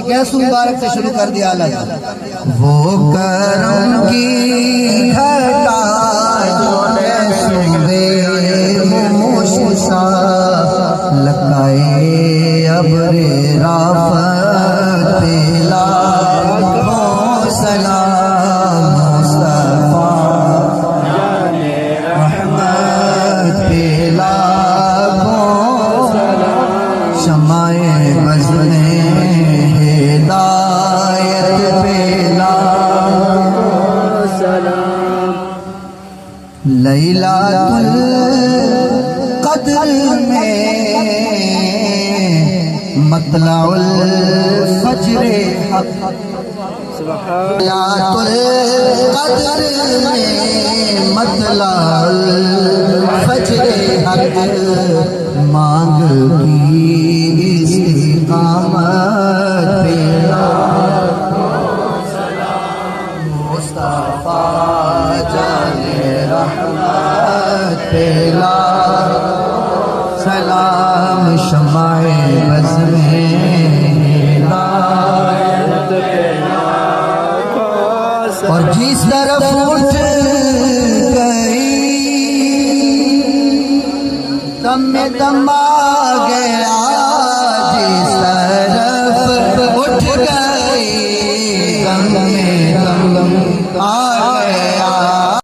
gas مبارک سے شروع کر دیا اللہ وہ کرم کی گھٹا موسیٰ لکائے ابر رافت لاکھوں سلام مصطفیٰ رحمت پہ لاکھوں شمع بز میں ہدایت پہ لاکھوں سلام لیلۃ القدر میں مطلع الفجر حق لیلۃ القدر میں مطلع الفجر حق مانگ کی استقامت پہ لاکھوں سلام مصطفیٰ جان رحمت پہ لاکھوں سلام شمع بز میں ہدایت پہ لاکھوں سلام اور جس طرف اٹھ گئی دم میں دم آ گیا جس طرف اٹھ گئی دم میں دم آ